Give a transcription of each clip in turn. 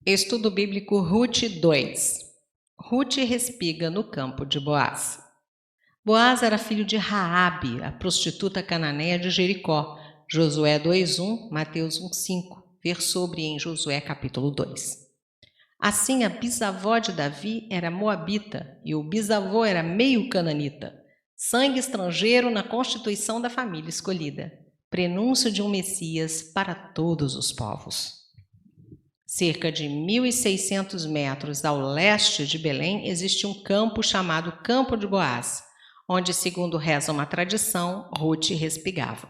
Estudo Bíblico Ruth 2. Ruth respiga no campo de Boaz. Boaz era filho de Raabe, a prostituta cananeia de Jericó. Josué 2:1, Mateus 1:5. Ver sobre em Josué capítulo 2. Assim, a bisavó de Davi era moabita e o bisavô era meio cananita. Sangue estrangeiro na constituição da família escolhida. Prenúncio de um Messias para todos os povos. Cerca de 1.600 metros ao leste de Belém existe um campo chamado Campo de Boaz, onde, segundo reza uma tradição, Ruth respigava.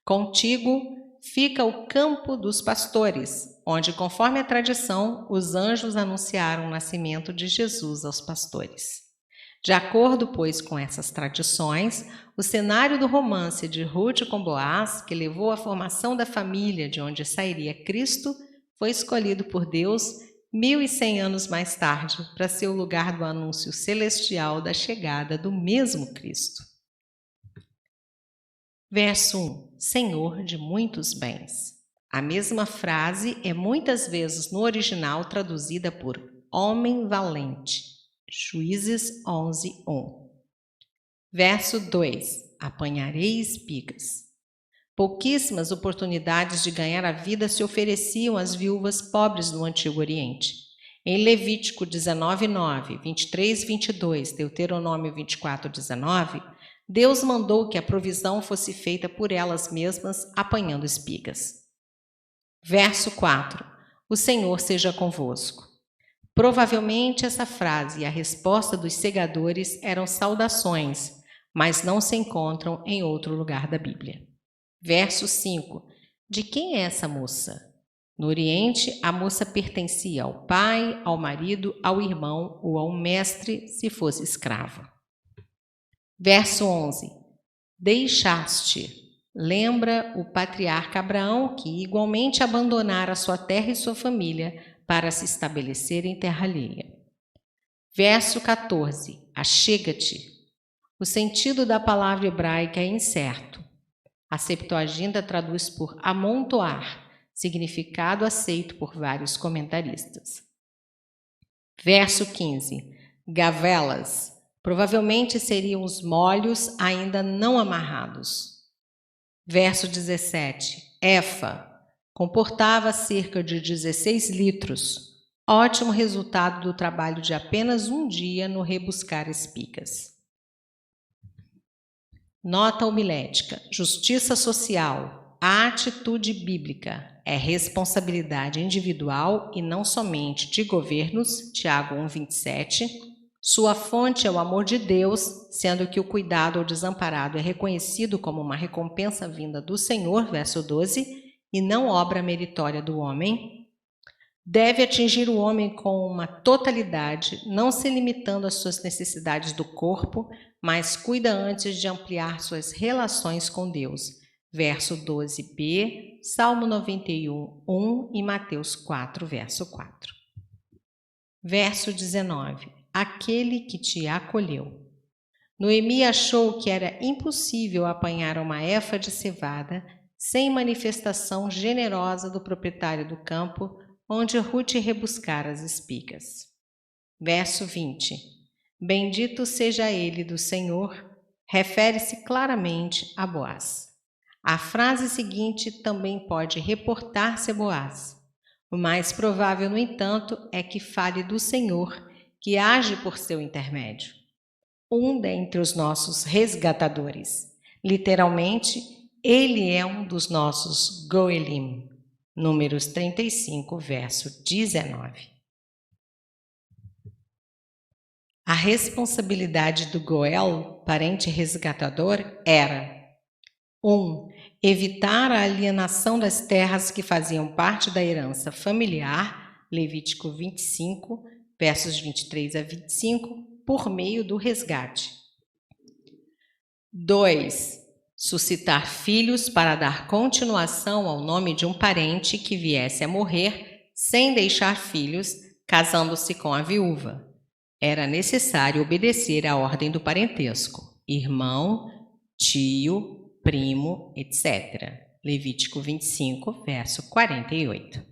Contíguo fica o Campo dos Pastores, onde, conforme a tradição, os anjos anunciaram o nascimento de Jesus aos pastores. De acordo, pois, com essas tradições, o cenário do romance de Ruth com Boaz, que levou à formação da família de onde sairia Cristo, foi escolhido por Deus 1.100 anos mais tarde para ser o lugar do anúncio celestial da chegada do mesmo Cristo. Verso 1. Senhor de muitos bens. A mesma frase é muitas vezes no original traduzida por homem valente. Juízes 11:1. Verso 2. Apanharei espigas. Pouquíssimas oportunidades de ganhar a vida se ofereciam às viúvas pobres do Antigo Oriente. Em Levítico 19:9, 23:22, Deuteronômio 24:19, Deus mandou que a provisão fosse feita por elas mesmas, apanhando espigas. Verso 4. O Senhor seja convosco. Provavelmente essa frase e a resposta dos segadores eram saudações, mas não se encontram em outro lugar da Bíblia. Verso 5. De quem é essa moça? No Oriente, a moça pertencia ao pai, ao marido, ao irmão ou ao mestre, se fosse escrava. Verso 11. Deixaste. Lembra o patriarca Abraão, que igualmente abandonara sua terra e sua família para se estabelecer em terra alheia. Verso 14. Achega-te. O sentido da palavra hebraica é incerto. A Septuaginta traduz por amontoar, significado aceito por vários comentaristas. Verso 15. Gavelas. Provavelmente seriam os molhos ainda não amarrados. Verso 17. Efa. Comportava cerca de 16 litros. Ótimo resultado do trabalho de apenas um dia no rebuscar espigas. Nota homilética. Justiça social. A atitude bíblica é responsabilidade individual e não somente de governos, Tiago 1:27. Sua fonte é o amor de Deus, sendo que o cuidado ao desamparado é reconhecido como uma recompensa vinda do Senhor, verso 12, e não obra meritória do homem. Deve atingir o homem com uma totalidade, não se limitando às suas necessidades do corpo, mas cuida antes de ampliar suas relações com Deus. Verso 12b, Salmo 91:1 e Mateus 4, verso 4. Verso 19. Aquele que te acolheu. Noemi achou que era impossível apanhar uma efa de cevada sem manifestação generosa do proprietário do campo, onde Ruth rebuscara as espigas. Verso 20. Bendito seja ele do Senhor, refere-se claramente a Boaz. A frase seguinte também pode reportar-se a Boaz. O mais provável, no entanto, é que fale do Senhor, que age por seu intermédio. Um dentre os nossos resgatadores. Literalmente, ele é um dos nossos Goelim. Números 35, verso 19. A responsabilidade do Goel, parente resgatador, era 1. Evitar a alienação das terras que faziam parte da herança familiar, Levítico 25, versos 23 a 25, por meio do resgate. 2. Suscitar filhos para dar continuação ao nome de um parente que viesse a morrer sem deixar filhos, casando-se com a viúva. Era necessário obedecer à ordem do parentesco, irmão, tio, primo, etc. Levítico 25, verso 48.